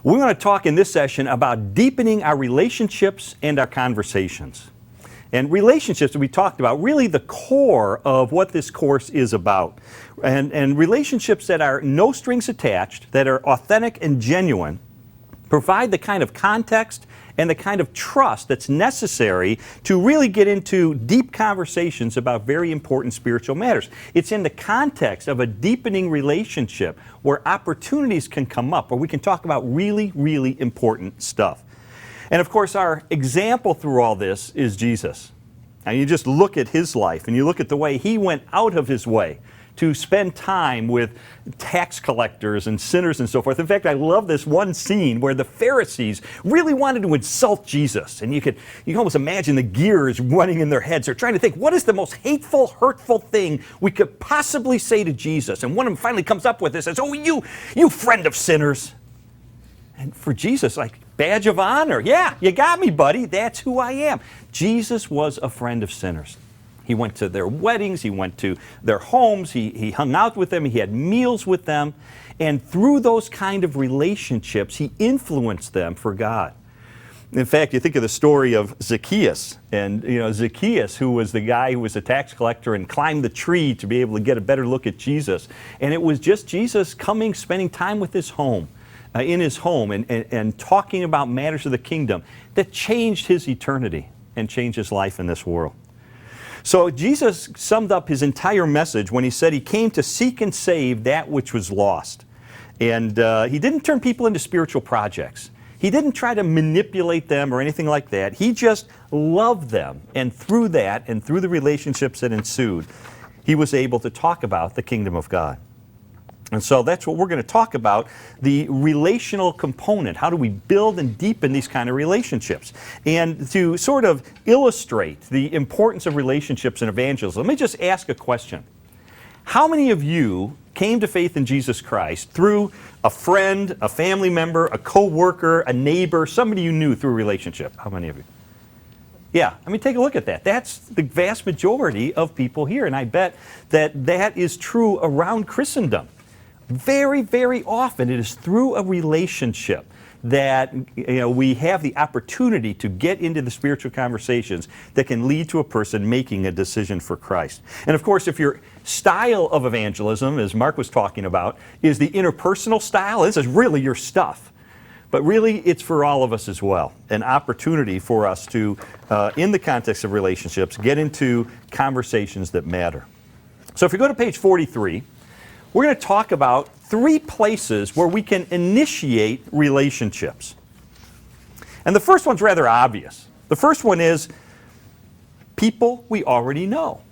We want to talk in this session about deepening our relationships and our conversations. And relationships that we talked about, really the core of what this course is about. And relationships that are no strings attached, that are authentic and genuine, provide the kind of context and the kind of trust that's necessary to really get into deep conversations about very important spiritual matters. It's in the context of a deepening relationship where opportunities can come up, where we can talk about really, really important stuff. And of course, our example through all this is Jesus. Now you just look at his life and you look at the way he went out of his way to spend time with tax collectors and sinners and so forth. In fact, I love this one scene where the Pharisees really wanted to insult Jesus. And you can almost imagine the gears running in their heads. They're trying to think, what is the most hateful, hurtful thing we could possibly say to Jesus? And one of them finally comes up with this and says, "Oh, you friend of sinners." And for Jesus, like, badge of honor. Yeah, you got me, buddy. That's who I am. Jesus was a friend of sinners. He went to their weddings, he went to their homes, he hung out with them, he had meals with them, and through those kind of relationships, he influenced them for God. In fact, you think of the story of Zacchaeus, and Zacchaeus, who was the guy who was a tax collector and climbed the tree to be able to get a better look at Jesus. And it was just Jesus coming, spending time with his home, in his home, and talking about matters of the kingdom that changed his eternity and changed his life in this world. So Jesus summed up his entire message when he said he came to seek and save that which was lost. And he didn't turn people into spiritual projects. He didn't try to manipulate them or anything like that. He just loved them. And through that, and through the relationships that ensued, he was able to talk about the kingdom of God. And so that's what we're going to talk about, the relational component. How do we build and deepen these kind of relationships? And to sort of illustrate the importance of relationships in evangelism, let me just ask a question. How many of you came to faith in Jesus Christ through a friend, a family member, a co-worker, a neighbor, somebody you knew through a relationship? How many of you? Yeah, I mean, take a look at that. That's the vast majority of people here, and I bet that that is true around Christendom. Very, very often it is through a relationship that we have the opportunity to get into the spiritual conversations that can lead to a person making a decision for Christ. And of course, if your style of evangelism, as Mark was talking about, is the interpersonal style, this is really your stuff. But really, it's for all of us as well, an opportunity for us to, in the context of relationships, get into conversations that matter. So if you go to page 43, we're going to talk about 3 places where we can initiate relationships. And the first one's rather obvious. The first one is people we already know.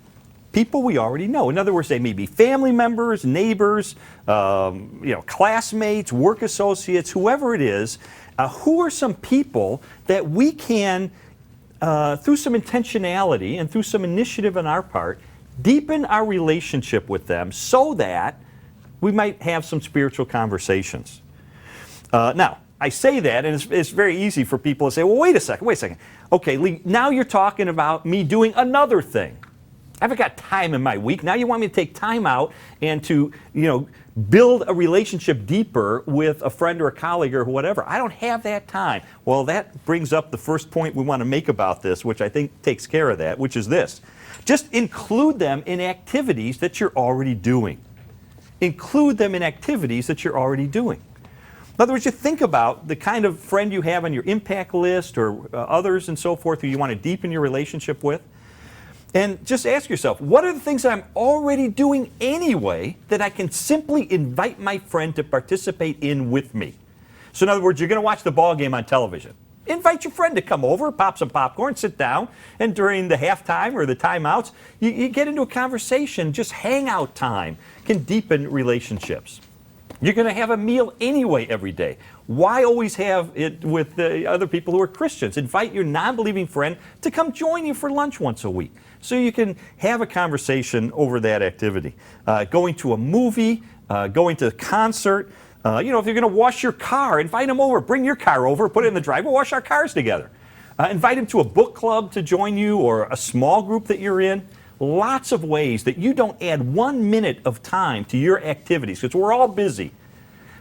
People we already know. In other words, they may be family members, neighbors, classmates, work associates, whoever it is. Who are some people that we can, through some intentionality and through some initiative on our part, deepen our relationship with them so that we might have some spiritual conversations. Now, I say that, and it's very easy for people to say, well, wait a second. Okay, Lee, now you're talking about me doing another thing. I haven't got time in my week. Now you want me to take time out and to, build a relationship deeper with a friend or a colleague or whatever. I don't have that time. Well, that brings up the first point we want to make about this, which I think takes care of that, which is this. Just include them in activities that you're already doing. Include them in activities that you're already doing. In other words, you think about the kind of friend you have on your impact list or others and so forth who you want to deepen your relationship with. And just ask yourself, what are the things that I'm already doing anyway that I can simply invite my friend to participate in with me? So in other words, you're going to watch the ball game on television. Invite your friend to come over, pop some popcorn, sit down, and during the halftime or the timeouts, you get into a conversation. Just hangout time can deepen relationships. You're going to have a meal anyway every day. Why always have it with the other people who are Christians? Invite your non-believing friend to come join you for lunch once a week so you can have a conversation over that activity. Going to a movie, going to a concert. If you're going to wash your car, invite them over. Bring your car over, put it in the driveway, wash our cars together. Invite them to a book club to join you or a small group that you're in. Lots of ways that you don't add 1 minute of time to your activities because we're all busy.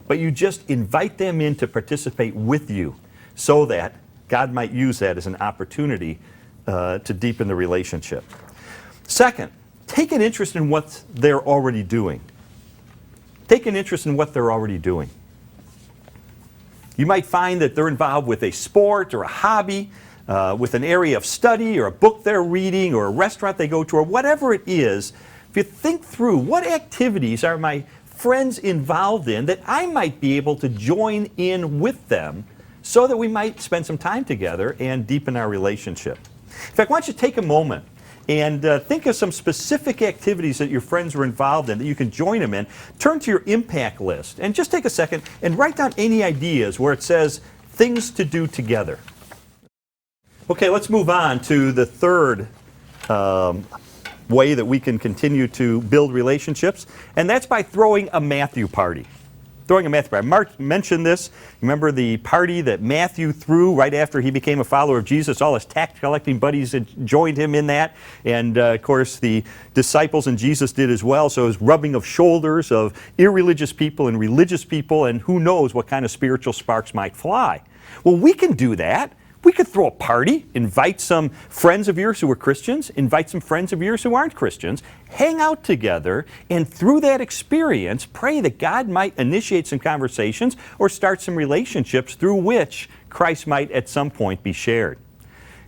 but you just invite them in to participate with you so that God might use that as an opportunity to deepen the relationship. Second, take an interest in what they're already doing. Take an interest in what they're already doing. You might find that they're involved with a sport or a hobby, with an area of study or a book they're reading or a restaurant they go to or whatever it is. If you think through what activities are my friends involved in that I might be able to join in with them so that we might spend some time together and deepen our relationship. In fact, why don't you take a moment and think of some specific activities that your friends were involved in that you can join them in. Turn to your impact list and just take a second and write down any ideas where it says things to do together. Okay, let's move on to the third way that we can continue to build relationships, and that's by throwing a Matthew party. Throwing a Matthew party. Mark mentioned this. Remember the party that Matthew threw right after he became a follower of Jesus? All his tax collecting buddies had joined him in that. And of course the disciples and Jesus did as well. So it was rubbing of shoulders of irreligious people and religious people, and who knows what kind of spiritual sparks might fly. Well, we can do that. We could throw a party, invite some friends of yours who are Christians, invite some friends of yours who aren't Christians, hang out together, and through that experience, pray that God might initiate some conversations or start some relationships through which Christ might at some point be shared.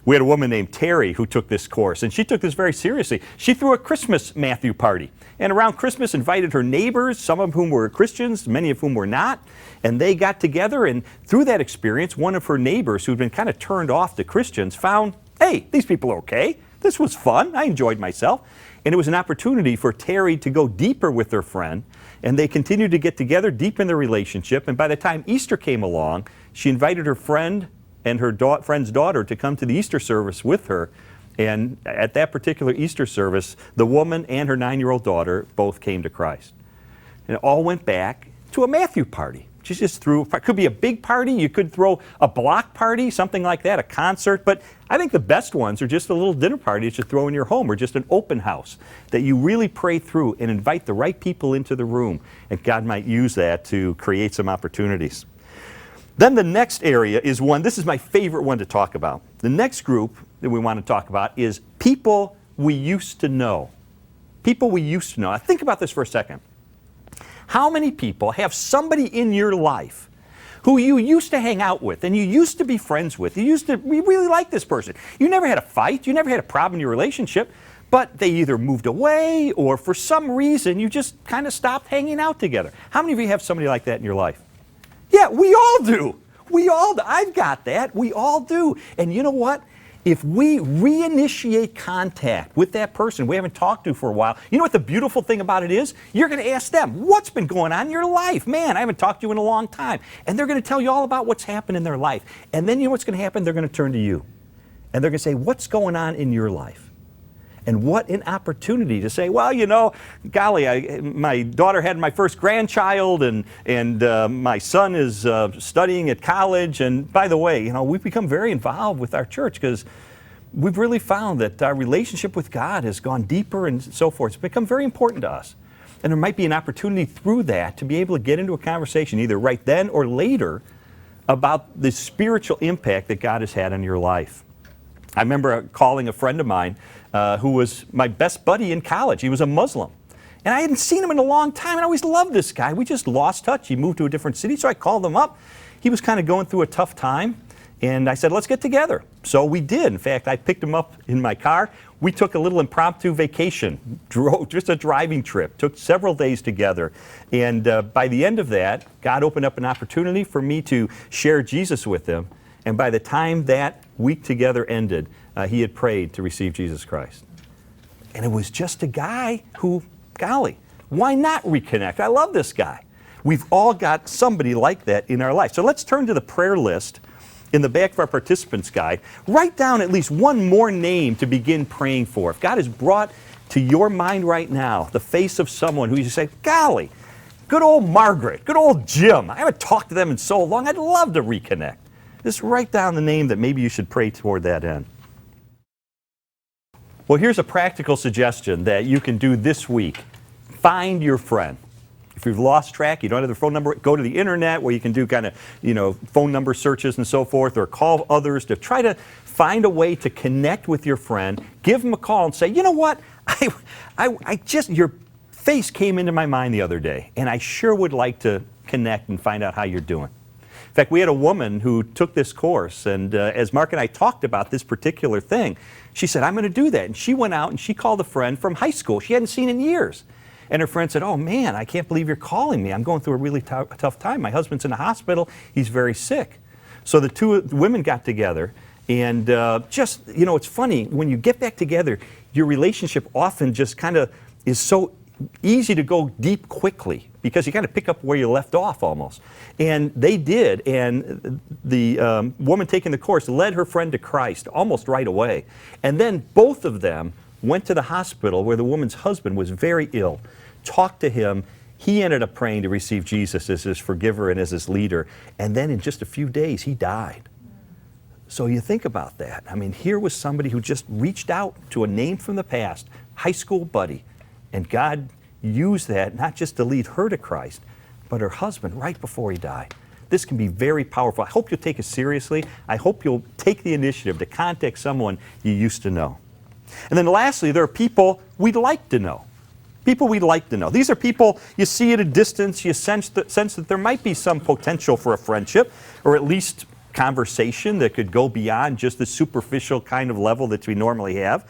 We had a woman named Terry who took this course, and she took this very seriously. She threw a Christmas Matthew party, and around Christmas invited her neighbors, some of whom were Christians, many of whom were not, and they got together, and through that experience, one of her neighbors who'd been kind of turned off to Christians found, hey, these people are okay. This was fun. I enjoyed myself. And it was an opportunity for Terry to go deeper with her friend, and they continued to get together, deepen their relationship, and by the time Easter came along, she invited her friend and her friend's daughter to come to the Easter service with her. And at that particular Easter service, the woman and her 9-year-old daughter both came to Christ. And it all went back to a Matthew party. She just threw, it could be a big party, you could throw a block party, something like that, a concert, but I think the best ones are just a little dinner party that you throw in your home or just an open house that you really pray through and invite the right people into the room, and God might use that to create some opportunities. Then the next area is one, this is my favorite one to talk about. The next group that we want to talk about is people we used to know. People we used to know. Now think about this for a second. How many people have somebody in your life who you used to hang out with and you used to be friends with? You really like this person. You never had a fight, you never had a problem in your relationship, but they either moved away or for some reason you just kind of stopped hanging out together. How many of you have somebody like that in your life? Yeah, we all do. We all do. I've got that. We all do. And you know what? If we reinitiate contact with that person we haven't talked to for a while, you know what the beautiful thing about it is? You're going to ask them, what's been going on in your life? Man, I haven't talked to you in a long time. And they're going to tell you all about what's happened in their life. And then you know what's going to happen? They're going to turn to you. And they're going to say, what's going on in your life? And what an opportunity to say, well, you know, golly, my daughter had my first grandchild, and my son is studying at college. And by the way, you know, we've become very involved with our church because we've really found that our relationship with God has gone deeper and so forth. It's become very important to us. And there might be an opportunity through that to be able to get into a conversation either right then or later about the spiritual impact that God has had on your life. I remember calling a friend of mine who was my best buddy in college. He was a Muslim. And I hadn't seen him in a long time, and I always loved this guy. We just lost touch. He moved to a different city, so I called him up. He was kind of going through a tough time, and I said, let's get together. So we did. In fact, I picked him up in my car. We took a little impromptu vacation, just a driving trip, took several days together. And by the end of that, God opened up an opportunity for me to share Jesus with him. And by the time that week together ended, he had prayed to receive Jesus Christ. And it was just a guy who, golly, why not reconnect? I love this guy. We've all got somebody like that in our life. So let's turn to the prayer list in the back of our participants guide. Write down at least one more name to begin praying for. If God has brought to your mind right now the face of someone who you say, golly, good old Margaret, good old Jim, I haven't talked to them in so long, I'd love to reconnect. Just write down the name that maybe you should pray toward that end. Well, here's a practical suggestion that you can do this week. Find your friend. If you've lost track, you don't have their phone number, go to the internet where you can do kind of, phone number searches and so forth, or call others to try to find a way to connect with your friend. Give them a call and say, you know what, your face came into my mind the other day, and I sure would like to connect and find out how you're doing. In fact, we had a woman who took this course, and as Mark and I talked about this particular thing, she said, I'm going to do that. And she went out and she called a friend from high school she hadn't seen in years. And her friend said, oh man, I can't believe you're calling me. I'm going through a really tough time. My husband's in the hospital. He's very sick. So the two women got together, and it's funny, when you get back together, your relationship often just kind of is so easy to go deep quickly, because you kind of pick up where you left off almost. And they did, and the woman taking the course led her friend to Christ almost right away. And then both of them went to the hospital where the woman's husband was very ill, talked to him. He ended up praying to receive Jesus as his forgiver and as his leader. And then in just a few days, he died. So you think about that. I mean, here was somebody who just reached out to a name from the past, high school buddy, and God used that not just to lead her to Christ, but her husband right before he died. This can be very powerful. I hope you'll take it seriously. I hope you'll take the initiative to contact someone you used to know. And then lastly, there are people we'd like to know. People we'd like to know. These are people you see at a distance, you sense that there might be some potential for a friendship, or at least conversation that could go beyond just the superficial kind of level that we normally have.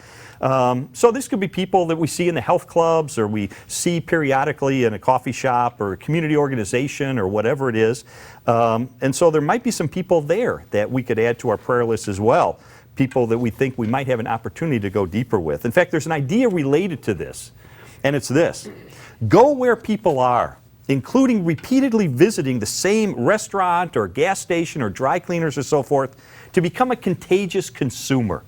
So this could be people that we see in the health clubs, or we see periodically in a coffee shop or a community organization or whatever it is. And so there might be some people there that we could add to our prayer list as well. People that we think we might have an opportunity to go deeper with. In fact, there's an idea related to this, and it's this. Go where people are, including repeatedly visiting the same restaurant or gas station or dry cleaners or so forth, to become a contagious consumer.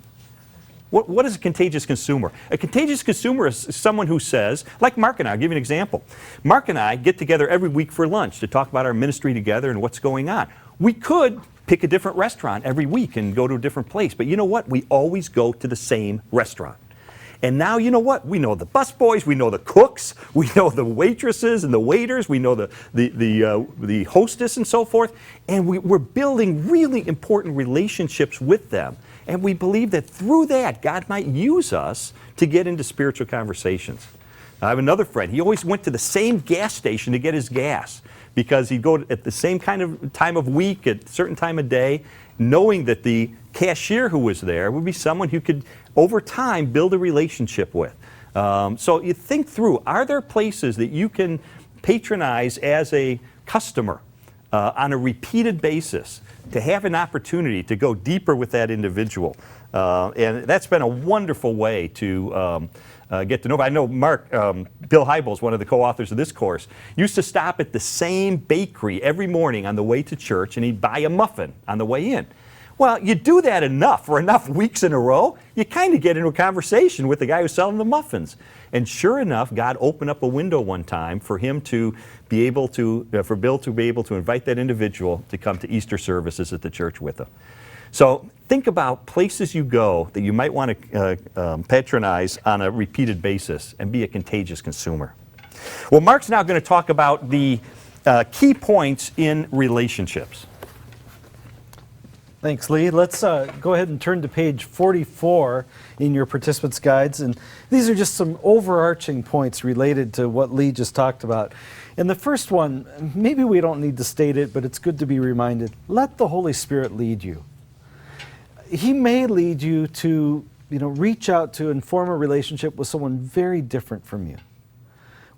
What is a contagious consumer? A contagious consumer is someone who says, like Mark and I, I'll give you an example. Mark and I get together every week for lunch to talk about our ministry together and what's going on. We could pick a different restaurant every week and go to a different place, but you know what? We always go to the same restaurant. And now, you know what? We know the busboys, we know the cooks, we know the waitresses and the waiters, we know the hostess and so forth, and we're building really important relationships with them. And we believe that through that, God might use us to get into spiritual conversations. I have another friend. He always went to the same gas station to get his gas, because he'd go at the same kind of time of week, at a certain time of day, knowing that the cashier who was there would be someone who could, over time, build a relationship with. So you think through, are there places that you can patronize as a customer on a repeated basis to have an opportunity to go deeper with that individual? And that's been a wonderful way to get to know. I know Mark, Bill Hybels, one of the co-authors of this course, used to stop at the same bakery every morning on the way to church, and he'd buy a muffin on the way in. Well, you do that enough for enough weeks in a row, you kind of get into a conversation with the guy who's selling the muffins. And sure enough, God opened up a window one time for him to be able to, for Bill to be able to invite that individual to come to Easter services at the church with him. So think about places you go that you might want to patronize on a repeated basis and be a contagious consumer. Well, Mark's now going to talk about the key points in relationships. Thanks, Lee. Let's go ahead and turn to page 44 in your participants' guides. And these are just some overarching points related to what Lee just talked about. And the first one, maybe we don't need to state it, but it's good to be reminded. Let the Holy Spirit lead you. He may lead you to, reach out to and form a relationship with someone very different from you.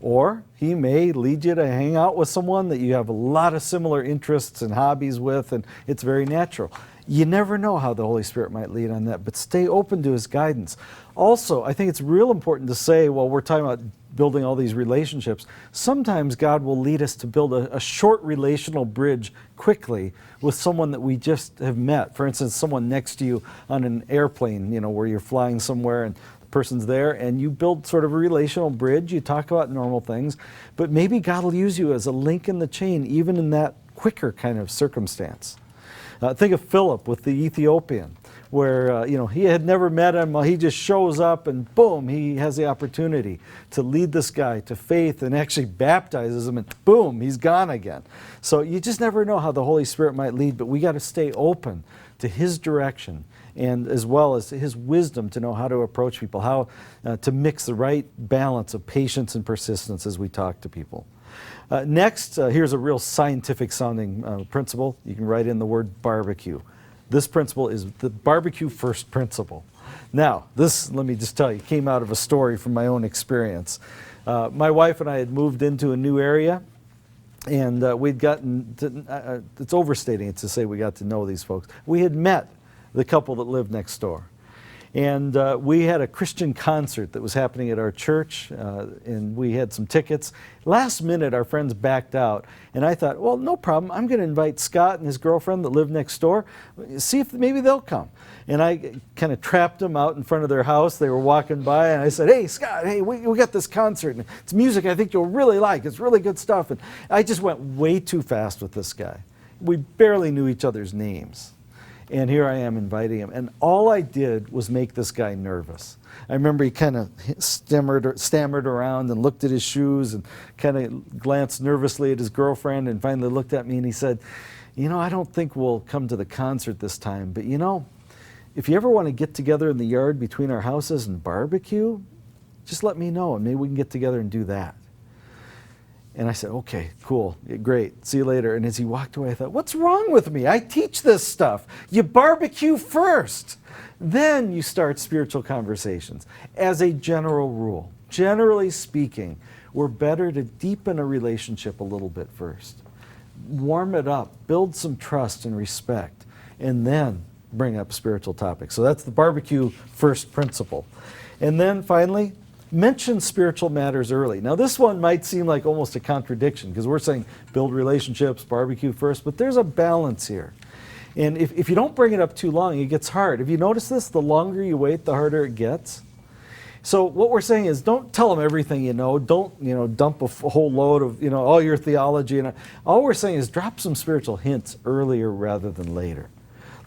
Or he may lead you to hang out with someone that you have a lot of similar interests and hobbies with, and it's very natural. You never know how the Holy Spirit might lead on that, but stay open to his guidance. Also, I think it's real important to say, while we're talking about building all these relationships, sometimes God will lead us to build a short relational bridge quickly with someone that we just have met. For instance, someone next to you on an airplane, where you're flying somewhere and the person's there, and you build sort of a relational bridge. You talk about normal things, but maybe God will use you as a link in the chain, even in that quicker kind of circumstance. Think of Philip with the Ethiopian. where he had never met him. He just shows up and boom, he has the opportunity to lead this guy to faith and actually baptizes him, and boom, he's gone again. So you just never know how the Holy Spirit might lead, but we got to stay open to his direction, and as well as his wisdom to know how to approach people, how to mix the right balance of patience and persistence as we talk to people. Next, here's a real scientific sounding principle. You can write in the word barbecue. This principle is the barbecue first principle. Now, this, let me just tell you, came out of a story from my own experience. My wife and I had moved into a new area, and we'd gotten, it's overstating it to say we got to know these folks. We had met the couple that lived next door. And we had a Christian concert that was happening at our church, and we had some tickets. Last minute, our friends backed out, and I thought, well, no problem. I'm going to invite Scott and his girlfriend that live next door, see if maybe they'll come. And I kind of trapped them out in front of their house. They were walking by, and I said, hey, Scott, hey, we got this concert, and it's music I think you'll really like. It's really good stuff. And I just went way too fast with this guy. We barely knew each other's names. And here I am inviting him. And all I did was make this guy nervous. I remember he kind of stammered around and looked at his shoes and kind of glanced nervously at his girlfriend and finally looked at me and he said, I don't think we'll come to the concert this time, but if you ever want to get together in the yard between our houses and barbecue, just let me know and maybe we can get together and do that. And I said, okay, cool, great, see you later. And as he walked away, I thought, what's wrong with me? I teach this stuff. You barbecue first. Then you start spiritual conversations. As a general rule, generally speaking, we're better to deepen a relationship a little bit first. Warm it up, build some trust and respect, and then bring up spiritual topics. So that's the barbecue first principle. And then finally, mention spiritual matters early. Now this one might seem like almost a contradiction because we're saying build relationships, barbecue first, but there's a balance here. And if you don't bring it up too long, it gets hard. Have you noticed this? The longer you wait, the harder it gets. So what we're saying is don't tell them everything you know. Don't dump a whole load of all your theology. And all we're saying is drop some spiritual hints earlier rather than later.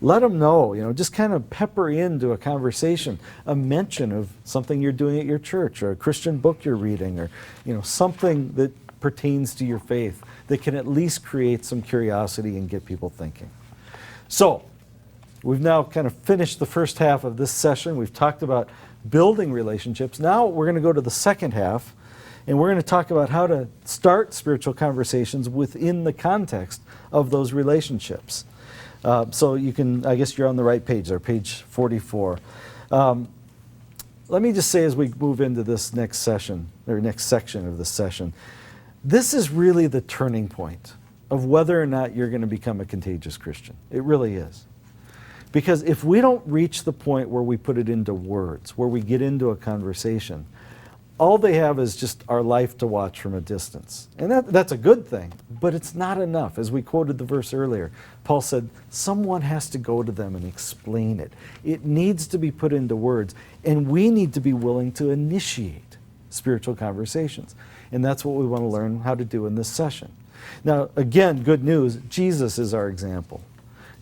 Let them know, just kind of pepper into a conversation, a mention of something you're doing at your church or a Christian book you're reading or, something that pertains to your faith that can at least create some curiosity and get people thinking. So, we've now kind of finished the first half of this session. We've talked about building relationships. Now we're going to go to the second half and we're going to talk about how to start spiritual conversations within the context of those relationships. So you can, I guess you're on the right page there, page 44. Let me just say as we move into this next session, or next section of this session, this is really the turning point of whether or not you're going to become a contagious Christian. It really is. Because if we don't reach the point where we put it into words, where we get into a conversation, all they have is just our life to watch from a distance. And that's a good thing, but it's not enough. As we quoted the verse earlier, Paul said, someone has to go to them and explain it. It needs to be put into words, and we need to be willing to initiate spiritual conversations. And that's what we want to learn how to do in this session. Now, again, good news, Jesus is our example.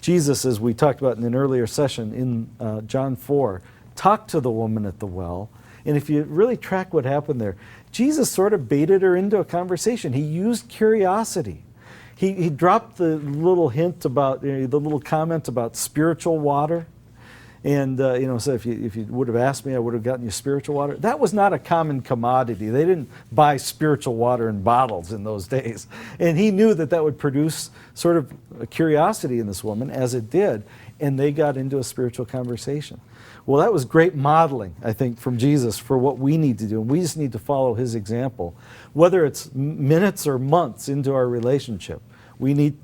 Jesus, as we talked about in an earlier session in John 4, talked to the woman at the well. And if you really track what happened there, Jesus sort of baited her into a conversation. He used curiosity. He dropped the little hint about, the little comment about spiritual water. And, so if you would have asked me, I would have gotten you spiritual water. That was not a common commodity. They didn't buy spiritual water in bottles in those days. And he knew that that would produce sort of a curiosity in this woman, as it did. And they got into a spiritual conversation. Well, that was great modeling, I think, from Jesus for what we need to do. And we just need to follow his example. Whether it's minutes or months into our relationship, we need,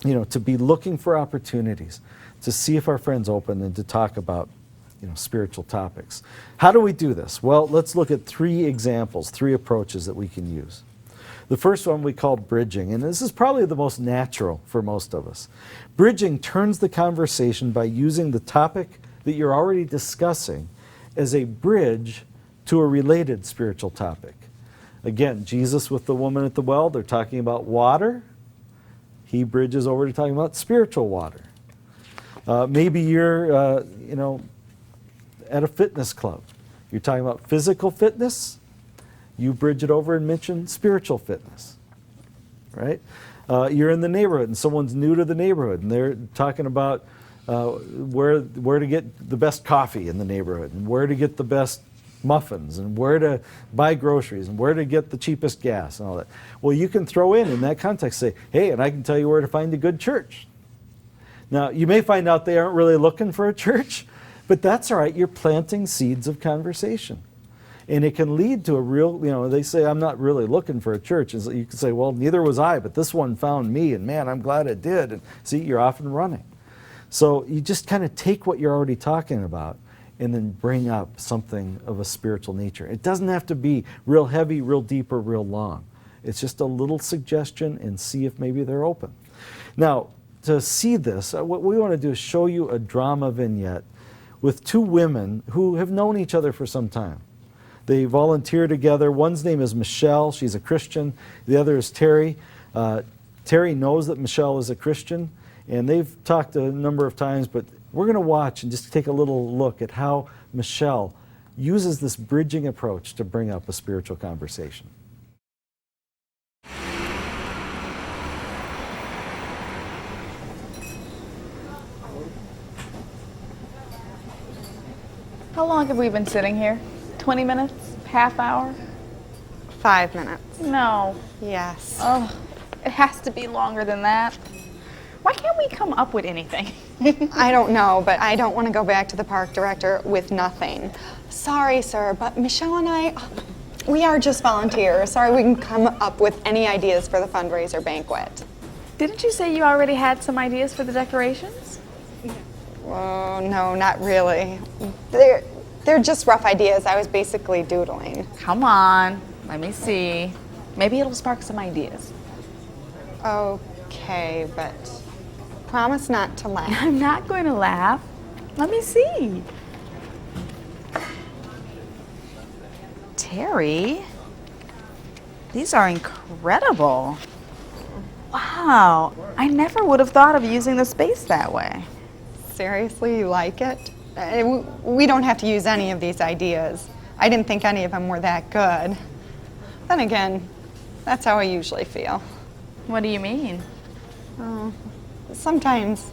to be looking for opportunities to see if our friend's open and to talk about, spiritual topics. How do we do this? Well, let's look at 3 examples, 3 approaches that we can use. The first one we call bridging, and this is probably the most natural for most of us. Bridging turns the conversation by using the topic that you're already discussing as a bridge to a related spiritual topic. Again, Jesus with the woman at the well, they're talking about water. He bridges over to talking about spiritual water. Maybe you're, at a fitness club. You're talking about physical fitness. You bridge it over and mention spiritual fitness, right? You're in the neighborhood and someone's new to the neighborhood and they're talking about where to get the best coffee in the neighborhood and where to get the best muffins and where to buy groceries and where to get the cheapest gas and all that. Well, you can throw in that context, say, hey, and I can tell you where to find a good church. Now, you may find out they aren't really looking for a church, but that's all right. You're planting seeds of conversation. And it can lead to a real, they say, I'm not really looking for a church. And so you can say, well, neither was I, but this one found me, and man, I'm glad it did. And see, you're off and running. So you just kind of take what you're already talking about and then bring up something of a spiritual nature. It doesn't have to be real heavy, real deep, or real long. It's just a little suggestion and see if maybe they're open. Now, to see this, what we want to do is show you a drama vignette with two women who have known each other for some time. They volunteer together. One's name is Michelle. She's a Christian. The other is Terry. Terry knows that Michelle is a Christian, and they've talked a number of times, but we're going to watch and just take a little look at how Michelle uses this bridging approach to bring up a spiritual conversation. How long have we been sitting here? 20 minutes? Half hour? 5 minutes. No. Yes. Oh, it has to be longer than that. Why can't we come up with anything? I don't know, but I don't want to go back to the park director with nothing. Sorry, sir, but Michelle and I, we are just volunteers. Sorry we can come up with any ideas for the fundraiser banquet. Didn't you say you already had some ideas for the decorations? Oh, no, not really. They're just rough ideas. I was basically doodling. Come on, let me see. Maybe it'll spark some ideas. Okay, but promise not to laugh. I'm not going to laugh. Let me see. Terry, these are incredible. Wow, I never would have thought of using the space that way. Seriously, you like it? We don't have to use any of these ideas. I didn't think any of them were that good. Then again, that's how I usually feel. What do you mean? Sometimes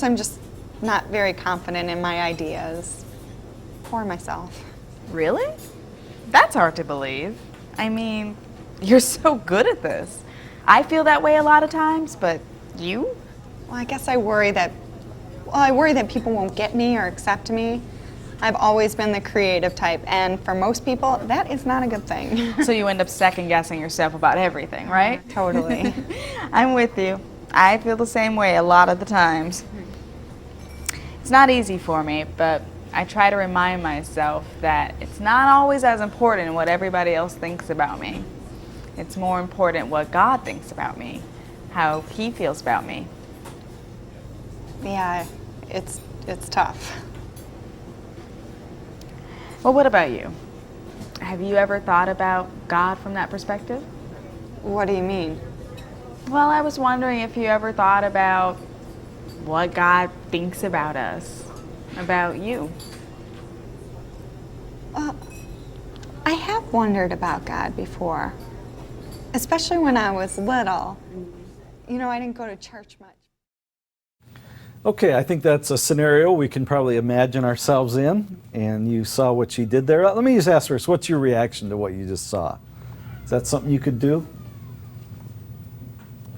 I'm just not very confident in my ideas or myself. Really? That's hard to believe. I mean, you're so good at this. I feel that way a lot of times, but you? Well, I guess I worry that people won't get me or accept me. I've always been the creative type, and for most people, that is not a good thing. So you end up second-guessing yourself about everything, right? Totally. I'm with you. I feel the same way a lot of the times. It's not easy for me, but I try to remind myself that it's not always as important what everybody else thinks about me. It's more important what God thinks about me, how He feels about me. Yeah, it's tough. Well, what about you? Have you ever thought about God from that perspective? What do you mean? Well, I was wondering if you ever thought about what God thinks about us, about you. I have wondered about God before, especially when I was little. I didn't go to church much. Okay, I think that's a scenario we can probably imagine ourselves in, and you saw what she did there. Let me just ask first, what's your reaction to what you just saw? Is that something you could do?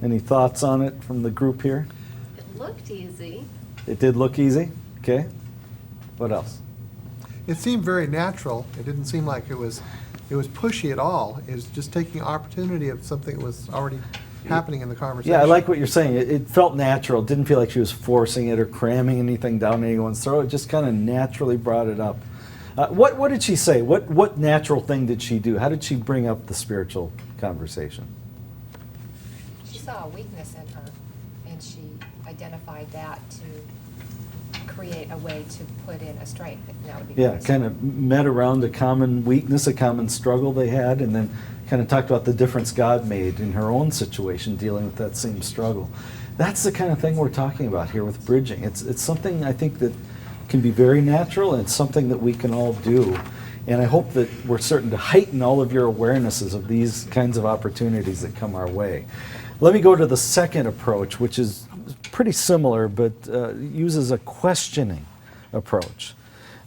Any thoughts on it from the group here? It looked easy. It did look easy? Okay. What else? It seemed very natural. It didn't seem like it was pushy at all. It was just taking opportunity of something that was already happening in the conversation. Yeah, I like what you're saying. It felt natural. It didn't feel like she was forcing it or cramming anything down anyone's throat. It just kind of naturally brought it up. What did she say? What natural thing did she do? How did she bring up the spiritual conversation? She saw a weakness in her, and she identified that to create a way to put in a strength. That would be Yeah, nice. kind of met around a common weakness, a common struggle they had, and then kind of talked about the difference God made in her own situation dealing with that same struggle. That's the kind of thing we're talking about here with bridging. It's something I think that can be very natural, and it's something that we can all do. And I hope that we're starting to heighten all of your awarenesses of these kinds of opportunities that come our way. Let me go to the second approach, which is pretty similar, but uses a questioning approach.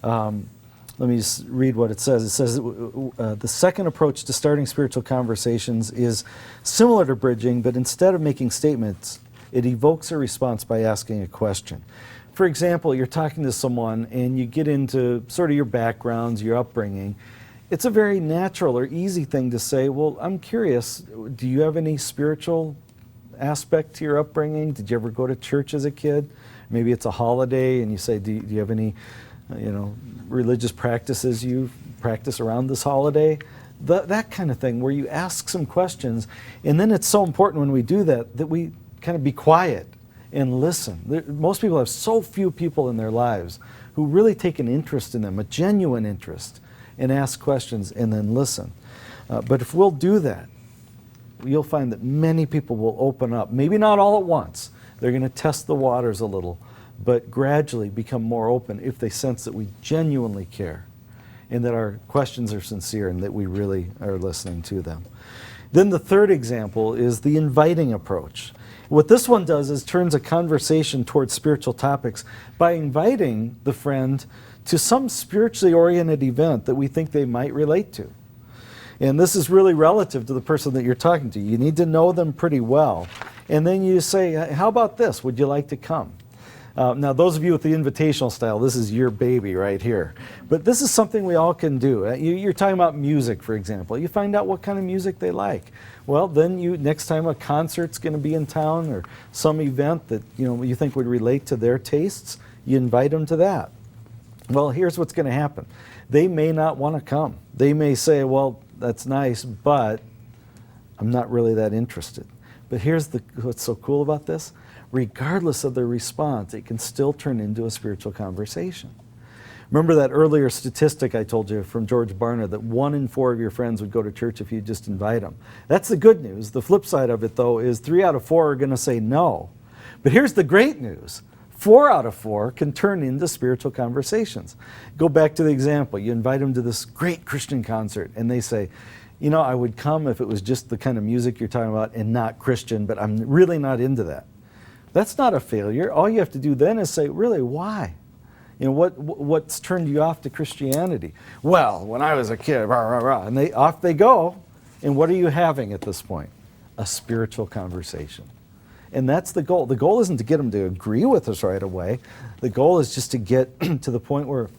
Let me just read what it says. It says the second approach to starting spiritual conversations is similar to bridging, but instead of making statements, it evokes a response by asking a question. For example, you're talking to someone and you get into sort of your backgrounds, your upbringing. It's a very natural or easy thing to say, well, I'm curious, do you have any spiritual aspect to your upbringing? Did you ever go to church as a kid? Maybe it's a holiday and you say, do you have any religious practices you practice around this holiday? That kind of thing, where you ask some questions. And then it's so important when we do that we kind of be quiet and listen. Most people have so few people in their lives who really take an interest in them, a genuine interest, and ask questions and then listen. But if we'll do that, you'll find that many people will open up. Maybe not all at once. They're going to test the waters a little, but gradually become more open if they sense that we genuinely care and that our questions are sincere and that we really are listening to them. Then the third example is the inviting approach. What this one does is turns a conversation towards spiritual topics by inviting the friend to some spiritually oriented event that we think they might relate to. And this is really relative to the person that you're talking to. You need to know them pretty well. And then you say, how about this? Would you like to come? Now, those of you with the invitational style, this is your baby right here. But this is something we all can do. You're talking about music, for example. You find out what kind of music they like. Well, then next time a concert's going to be in town or some event that you think would relate to their tastes, you invite them to that. Well, here's what's going to happen. They may not want to come. They may say, well, that's nice, but I'm not really that interested. But here's what's so cool about this. Regardless of their response, it can still turn into a spiritual conversation. Remember that earlier statistic I told you from George Barna that 1 in 4 of your friends would go to church if you just invite them. That's the good news. The flip side of it, though, is 3 out of 4 are going to say no. But here's the great news. 4 out of 4 can turn into spiritual conversations. Go back to the example. You invite them to this great Christian concert, and they say, I would come if it was just the kind of music you're talking about and not Christian, but I'm really not into that. That's not a failure. All you have to do then is say, really, why? What's turned you off to Christianity? Well, when I was a kid, rah, rah, rah, and off they go. And what are you having at this point? A spiritual conversation. And that's the goal. The goal isn't to get them to agree with us right away. The goal is just to get to the point where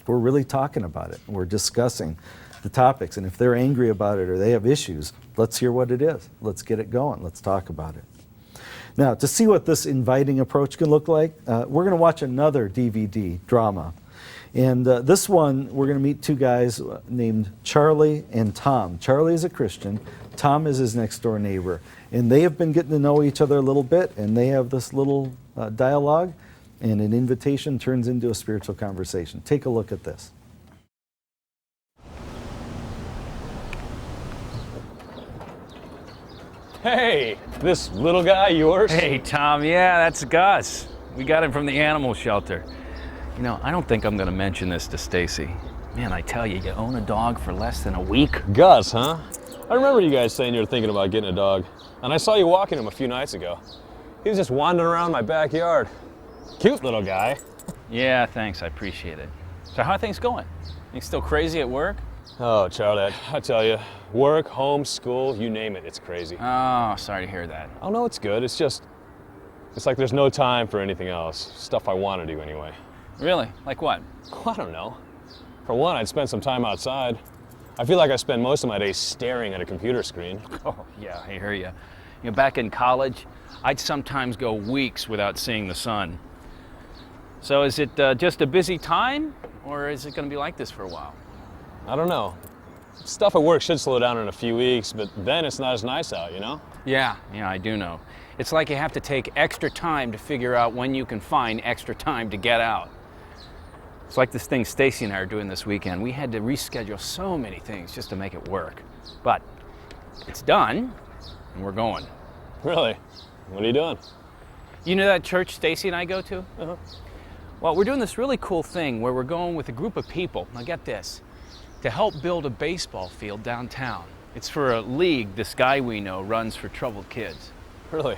we're really talking about it. We're discussing the topics. And if they're angry about it or they have issues, let's hear what it is. Let's get it going. Let's talk about it. Now, to see what this inviting approach can look like, we're going to watch another DVD drama. And this one, we're going to meet 2 guys named Charlie and Tom. Charlie is a Christian. Tom is his next door neighbor. And they have been getting to know each other a little bit, and they have this little dialogue, and an invitation turns into a spiritual conversation. Take a look at this. Hey, this little guy yours? Hey, Tom, yeah, that's Gus. We got him from the animal shelter. I don't think I'm gonna mention this to Stacy. Man, I tell you, you own a dog for less than a week? Gus, huh? I remember you guys saying you were thinking about getting a dog, and I saw you walking him a few nights ago. He was just wandering around my backyard. Cute little guy. Yeah, thanks, I appreciate it. So how are things going? You still crazy at work? Oh, Charlie, I tell you, work, home, school, you name it, it's crazy. Oh, sorry to hear that. Oh, no, it's good. It's like there's no time for anything else. Stuff I want to do anyway. Really? Like what? Well, I don't know. For one, I'd spend some time outside. I feel like I spend most of my days staring at a computer screen. Oh, yeah, I hear you. Back in college, I'd sometimes go weeks without seeing the sun. So is it just a busy time, or is it going to be like this for a while? I don't know. Stuff at work should slow down in a few weeks, but then it's not as nice out, Yeah, I do know. It's like you have to take extra time to figure out when you can find extra time to get out. It's like this thing Stacy and I are doing this weekend. We had to reschedule so many things just to make it work. But it's done, and we're going. Really? What are you doing? You know that church Stacy and I go to? Uh-huh. Well, we're doing this really cool thing where we're going with a group of people, now get this, to help build a baseball field downtown. It's for a league this guy we know runs for troubled kids. Really?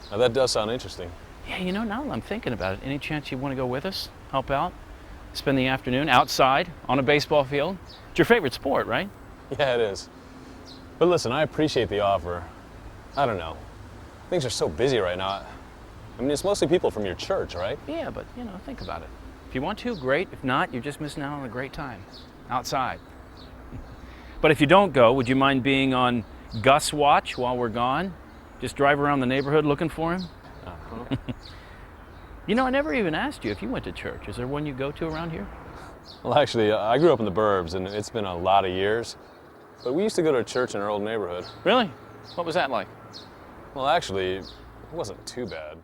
Now that does sound interesting. Yeah, you know, now that I'm thinking about it, any chance you want to go with us, help out, spend the afternoon outside on a baseball field? It's your favorite sport, right? Yeah, it is. But listen, I appreciate the offer. I don't know. Things are so busy right now. I mean, it's mostly people from your church, right? Yeah, but, you know, think about it. If you want to, great. If not, you're just missing out on a great time outside. But if you don't go, would you mind being on Gus watch while we're gone? Just drive around the neighborhood looking for him? Uh-huh. You know, I never even asked you if you went to church. Is there one you go to around here? Well, actually, I grew up in the burbs, and it's been a lot of years. But we used to go to a church in our old neighborhood. Really? What was that like? Well, actually, it wasn't too bad.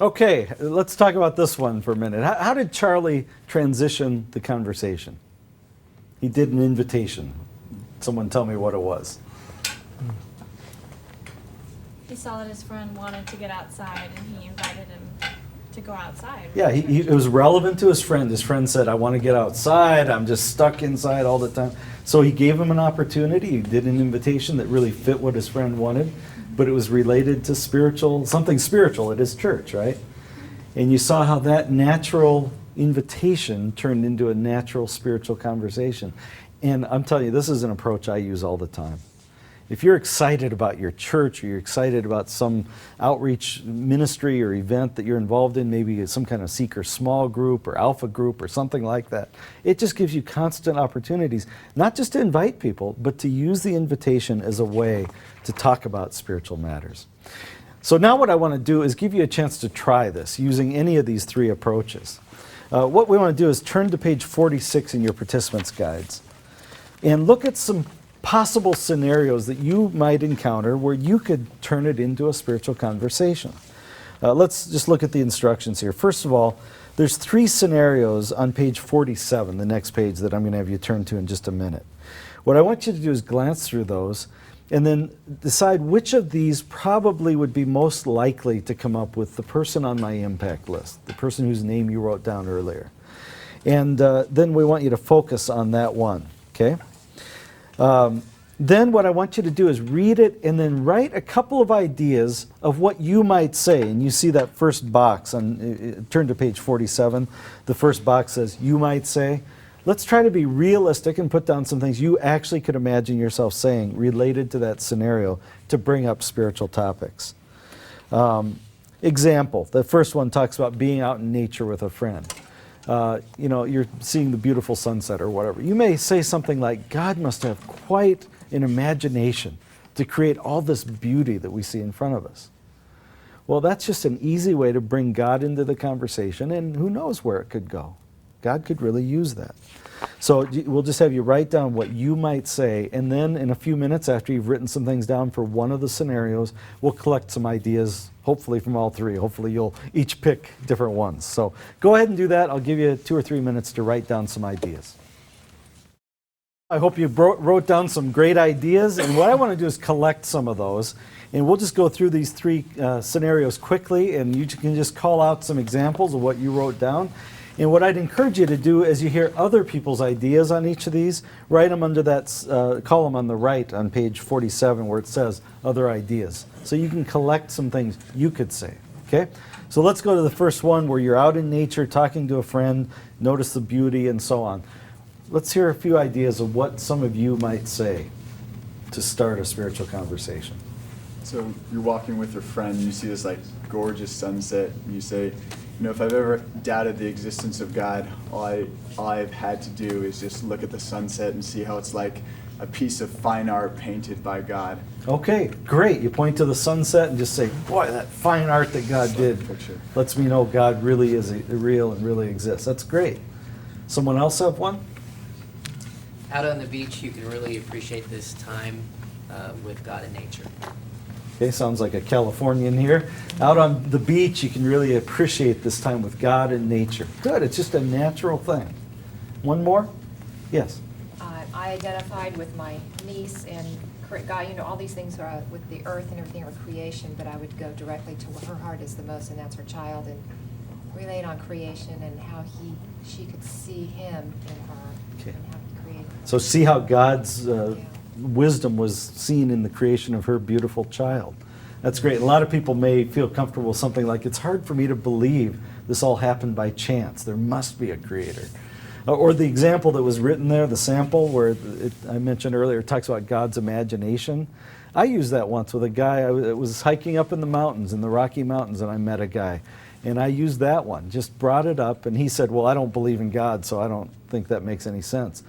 Okay, let's talk about this one for a minute. How did Charlie transition the conversation? He did an invitation. Someone tell me what it was. He saw that his friend wanted to get outside and he invited him to go outside. Yeah, it was relevant to his friend. His friend said, I want to get outside. I'm just stuck inside all the time. So he gave him an opportunity. He did an invitation that really fit what his friend wanted, but it was related to something spiritual at his church, right? And you saw how that natural invitation turned into a natural spiritual conversation. And I'm telling you, this is an approach I use all the time. If you're excited about your church or you're excited about some outreach ministry or event that you're involved in, maybe some kind of seeker small group or alpha group or something like that, it just gives you constant opportunities, not just to invite people, but to use the invitation as a way to talk about spiritual matters. So now what I want to do is give you a chance to try this using any of these three approaches. What we want to do is turn to page 46 in your participants' guides and look at some possible scenarios that you might encounter where you could turn it into a spiritual conversation. Let's just look at the instructions here. First of all, there's three scenarios on page 47, the next page that I'm going to have you turn to in just a minute. What I want you to do is glance through those and then decide which of these probably would be most likely to come up with the person on my impact list, the person whose name you wrote down earlier. And then we want you to focus on that one, okay? Then what I want you to do is read it and then write a couple of ideas of what you might say. And you see that first box, turn to page 47. The first box says, you might say. Let's try to be realistic and put down some things you actually could imagine yourself saying related to that scenario to bring up spiritual topics. Example, the first one talks about being out in nature with a friend. You're seeing the beautiful sunset or whatever. You may say something like, God must have quite an imagination to create all this beauty that we see in front of us. Well, that's just an easy way to bring God into the conversation, and who knows where it could go. God could really use that. So we'll just have you write down what you might say, and then in a few minutes after you've written some things down for one of the scenarios, we'll collect some ideas, hopefully from all three. Hopefully you'll each pick different ones. So go ahead and do that. I'll give you 2 or 3 minutes to write down some ideas. I hope you wrote down some great ideas, and what I want to do is collect some of those. And we'll just go through these three scenarios quickly, and you can just call out some examples of what you wrote down. And what I'd encourage you to do as you hear other people's ideas on each of these, write them under that column on the right on page 47 where it says other ideas. So you can collect some things you could say, okay? So let's go to the first one where you're out in nature talking to a friend, notice the beauty and so on. Let's hear a few ideas of what some of you might say to start a spiritual conversation. So you're walking with your friend, you see this like gorgeous sunset, and you say, if I've ever doubted the existence of God, all I've had to do is just look at the sunset and see how it's like a piece of fine art painted by God. Okay, great. You point to the sunset and just say, boy, that fine art that God did lets me know God really is real and really exists. That's great. Someone else have one? Out on the beach, you can really appreciate this time with God and nature. Okay, sounds like a Californian here. Out on the beach, you can really appreciate this time with God and nature. Good, it's just a natural thing. One more? Yes. I identified with my niece and God, you know, all these things are with the earth and everything are creation, but I would go directly to what her heart is the most, and that's her child, and relate on creation and how she could see him in her, Okay. and how he created her. So see how God's wisdom was seen in the creation of her beautiful child. That's great. A lot of people may feel comfortable with something like, it's hard for me to believe this all happened by chance. There must be a creator. Or the example that was written there, the sample where I mentioned earlier, it talks about God's imagination. I used that once with a guy. I was hiking up in the mountains, in the Rocky Mountains, and I met a guy. And I used that one, just brought it up, and he said, well, I don't believe in God, so I don't think that makes any sense.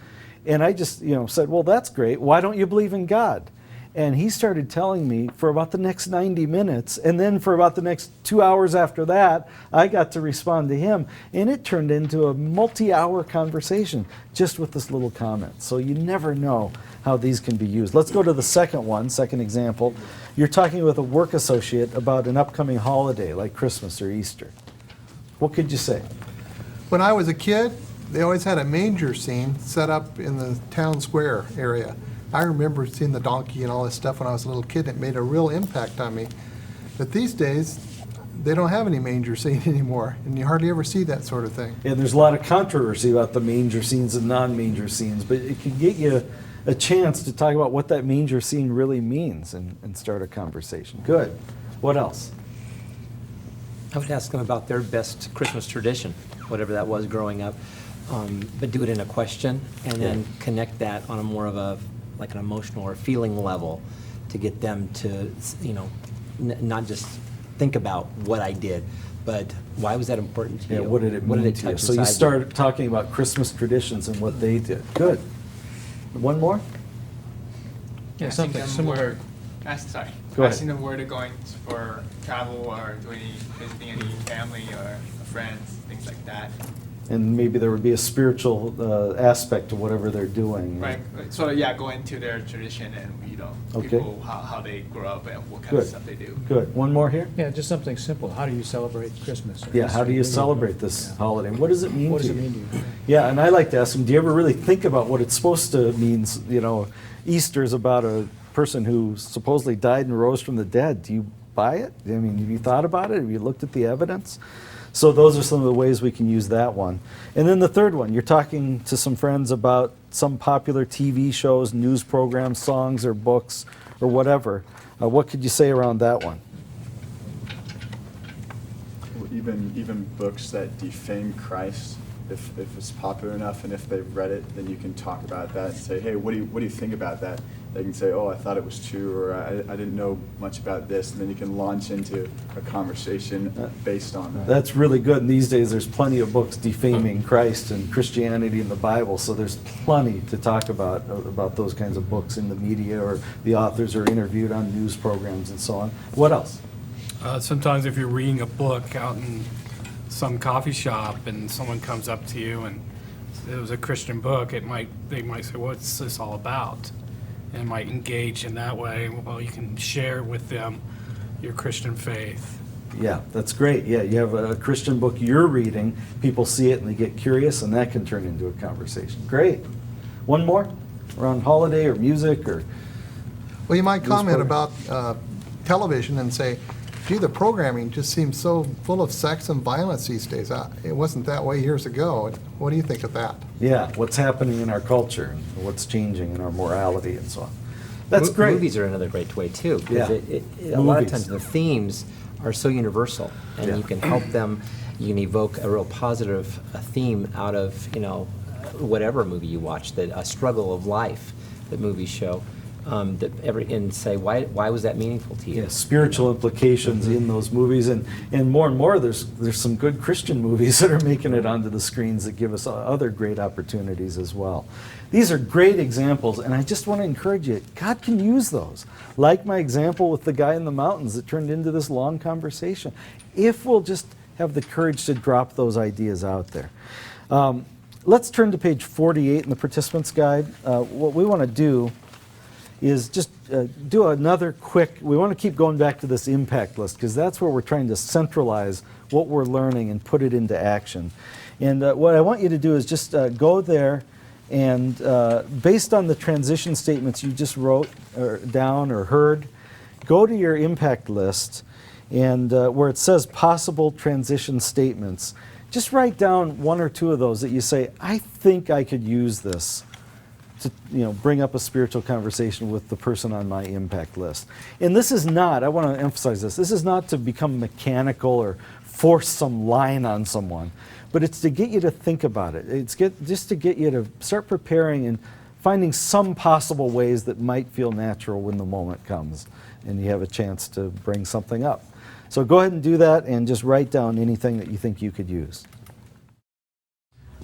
And I just said, well, that's great. Why don't you believe in God? And he started telling me for about the next 90 minutes, and then for about the next 2 hours after that, I got to respond to him. And it turned into a multi-hour conversation just with this little comment. So you never know how these can be used. Let's go to the second example. You're talking with a work associate about an upcoming holiday like Christmas or Easter. What could you say? When I was a kid, they always had a manger scene set up in the town square area. I remember seeing the donkey and all this stuff when I was a little kid. It made a real impact on me. But these days, they don't have any manger scene anymore, and you hardly ever see that sort of thing. Yeah, there's a lot of controversy about the manger scenes and non-manger scenes, but it can get you a chance to talk about what that manger scene really means and start a conversation. Good. What else? I would ask them about their best Christmas tradition, whatever that was growing up, but do it in a question and then connect that on a more of a like an emotional or feeling level to get them to, not just think about what I did, but why was that important to you? What did it mean to you? So you start talking about Christmas traditions and what they did. Good. One more? Yeah, something similar. Sorry. Go ahead. Asking them where they're going for travel or visiting any family or friends, things like that. And maybe there would be a spiritual aspect to whatever they're doing. Right. So go into their tradition and people how they grow up and what kind of stuff they do. Good. One more here? Yeah, just something simple. How do you celebrate Christmas? Yeah, how do you celebrate this holiday? What does it mean to you? What does it mean to you? Yeah, and I like to ask them, do you ever really think about what it's supposed to mean? Easter is about a person who supposedly died and rose from the dead. Do you buy it? I mean, have you thought about it? Have you looked at the evidence? So those are some of the ways we can use that one. And then the third one, you're talking to some friends about some popular TV shows, news programs, songs, or books, or whatever. What could you say around that one? Well, even books that defame Christ, if it's popular enough and if they've read it, then you can talk about that and say, hey, what do you think about that? They can say, oh, I thought it was true, or I didn't know much about this, and then you can launch into a conversation based on that. That's really good. And these days there's plenty of books defaming Christ and Christianity and the Bible, so there's plenty to talk about those kinds of books in the media, or the authors are interviewed on news programs and so on. What else? Sometimes if you're reading a book out in some coffee shop and someone comes up to you and it was a Christian book, they might say, what's this all about? And might engage in that way. Well, you can share with them your Christian faith. Yeah, that's great. Yeah, you have a Christian book you're reading, people see it and they get curious, and that can turn into a conversation. Great. One more around holiday or music or... Well, you might comment about television and say, gee, the programming just seems so full of sex and violence these days. It wasn't that way years ago. What do you think of that? Yeah, what's happening in our culture and what's changing in our morality and so on. That's great. Movies are another great way too, because Yeah. a lot of times the themes are so universal, and you can help them. You can evoke a real positive theme out of whatever movie you watch, that a struggle of life that movies show. And say why was that meaningful to you? Yeah, spiritual implications in those movies, and more there's some good Christian movies that are making it onto the screens that give us other great opportunities as well. These are great examples, and I just want to encourage you, God can use those. Like my example with the guy in the mountains that turned into this long conversation. If we'll just have the courage to drop those ideas out there. Let's turn to page 48 in the participants guide. What we want to do is just do another quick, we want to keep going back to this impact list because that's where we're trying to centralize what we're learning and put it into action. And what I want you to do is just go there and based on the transition statements you just wrote down or heard, go to your impact list and where it says possible transition statements, just write down one or two of those that you say, I think I could use this to bring up a spiritual conversation with the person on my impact list. And this is not, I want to emphasize this is not to become mechanical or force some line on someone, but it's to get you to think about it. It's just to get you to start preparing and finding some possible ways that might feel natural when the moment comes and you have a chance to bring something up. So go ahead and do that and just write down anything that you think you could use.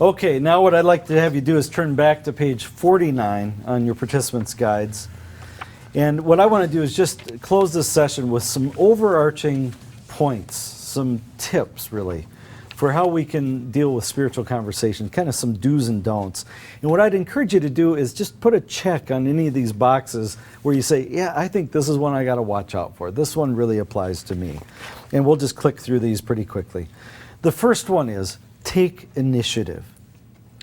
Okay, now what I'd like to have you do is turn back to page 49 on your participants' guides. And what I want to do is just close this session with some overarching points, some tips really, for how we can deal with spiritual conversation, kind of some do's and don'ts. And what I'd encourage you to do is just put a check on any of these boxes where you say, yeah, I think this is one I got to watch out for. This one really applies to me. And we'll just click through these pretty quickly. The first one is take initiative.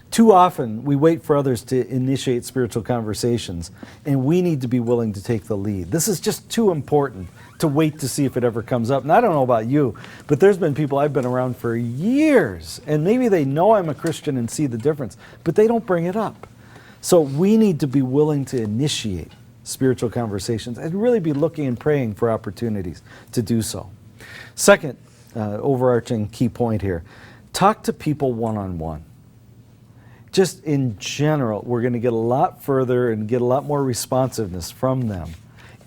Too often we wait for others to initiate spiritual conversations, and we need to be willing to take the lead. This is just too important to wait to see if it ever comes up. And I don't know about you, but there's been people I've been around for years, and maybe they know I'm a Christian and see the difference, but they don't bring it up. So we need to be willing to initiate spiritual conversations and really be looking and praying for opportunities to do so. Second, overarching key point here, talk to people one-on-one. Just in general, we're going to get a lot further and get a lot more responsiveness from them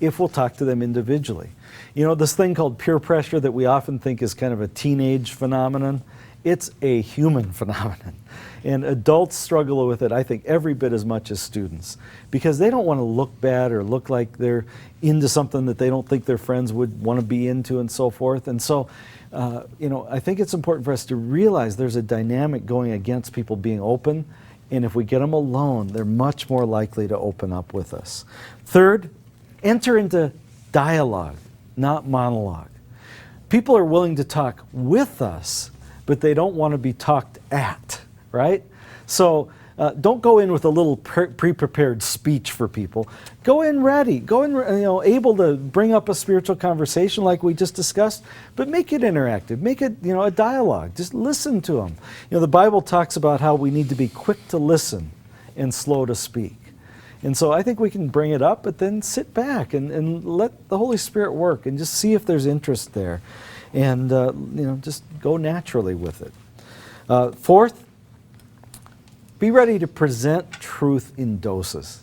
if we'll talk to them individually. This thing called peer pressure that we often think is kind of a teenage phenomenon, it's a human phenomenon. And adults struggle with it, I think, every bit as much as students because they don't want to look bad or look like they're into something that they don't think their friends would want to be into and so forth. And so, I think it's important for us to realize there's a dynamic going against people being open, and if we get them alone, they're much more likely to open up with us. Third, enter into dialogue, not monologue. People are willing to talk with us, but they don't want to be talked at, right? So don't go in with a little pre-prepared speech for people. Go in ready. Go in, able to bring up a spiritual conversation like we just discussed, but make it interactive. Make it, a dialogue. Just listen to them. The Bible talks about how we need to be quick to listen and slow to speak. And so I think we can bring it up, but then sit back and let the Holy Spirit work and just see if there's interest there. And, just go naturally with it. Fourth, be ready to present truth in doses.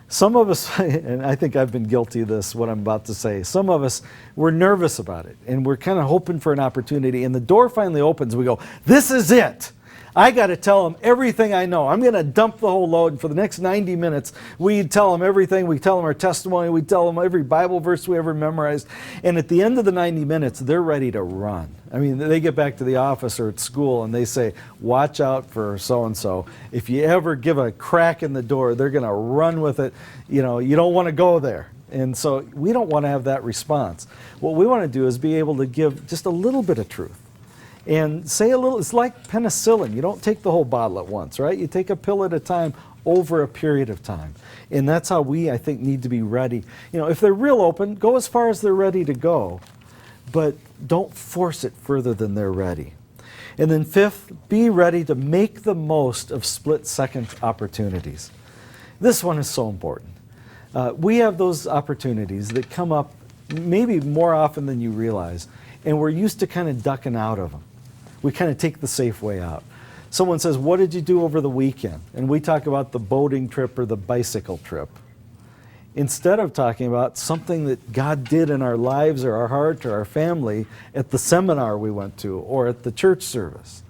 Some of us, and I think I've been guilty of this, what I'm about to say, some of us, we're nervous about it, and we're kind of hoping for an opportunity, and the door finally opens, we go, this is it! I got to tell them everything I know. I'm going to dump the whole load, and for the next 90 minutes, we tell them everything. We tell them our testimony. We tell them every Bible verse we ever memorized. And at the end of the 90 minutes, they're ready to run. I mean, they get back to the office or at school, and they say, watch out for so-and-so. If you ever give a crack in the door, they're going to run with it. You don't want to go there. And so we don't want to have that response. What we want to do is be able to give just a little bit of truth. And say a little, it's like penicillin. You don't take the whole bottle at once, right? You take a pill at a time over a period of time. And that's how we, I think, need to be ready. If they're real open, go as far as they're ready to go, but don't force it further than they're ready. And then fifth, be ready to make the most of split-second opportunities. This one is so important. We have those opportunities that come up maybe more often than you realize, and we're used to kind of ducking out of them. We kind of take the safe way out. Someone says, what did you do over the weekend? And we talk about the boating trip or the bicycle trip. Instead of talking about something that God did in our lives or our heart or our family at the seminar we went to or at the church service.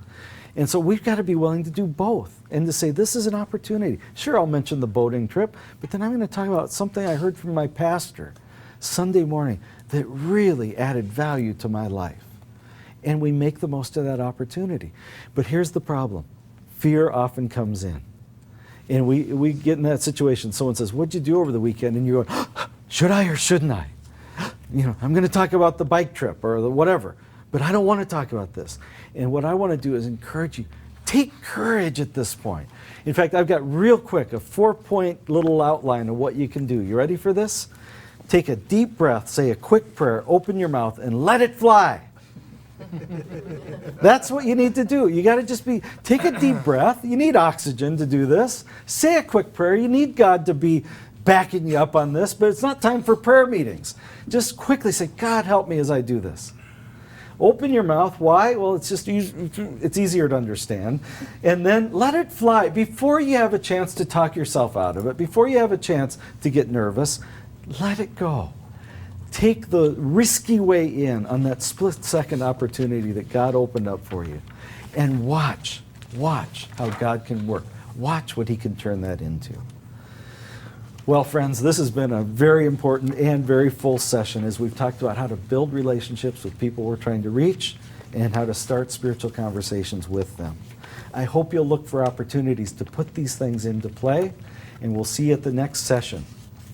And so we've got to be willing to do both and to say, this is an opportunity. Sure, I'll mention the boating trip, but then I'm going to talk about something I heard from my pastor Sunday morning that really added value to my life. And we make the most of that opportunity. But here's the problem. Fear often comes in. And we get in that situation. Someone says, "What'd you do over the weekend?" And you're going, "Should I or shouldn't I? I'm going to talk about the bike trip or the whatever, but I don't want to talk about this." And what I want to do is encourage you. Take courage at this point. In fact, I've got real quick a 4-point little outline of what you can do. You ready for this? Take a deep breath, say a quick prayer, open your mouth, and let it fly. That's what you need to do. You got to just take a deep breath. You need oxygen to do this. Say a quick prayer. You need God to be backing you up on this, but it's not time for prayer meetings. Just quickly say, "God, help me as I do this." Open your mouth. Why? Well, it's easier to understand. And then let it fly. Before you have a chance to talk yourself out of it, before you have a chance to get nervous, let it go. Take the risky way in on that split-second opportunity that God opened up for you. And watch how God can work. Watch what he can turn that into. Well, friends, this has been a very important and very full session as we've talked about how to build relationships with people we're trying to reach and how to start spiritual conversations with them. I hope you'll look for opportunities to put these things into play, and we'll see you at the next session.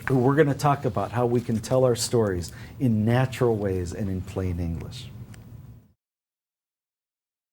We're going to talk about how we can tell our stories in natural ways and in plain English.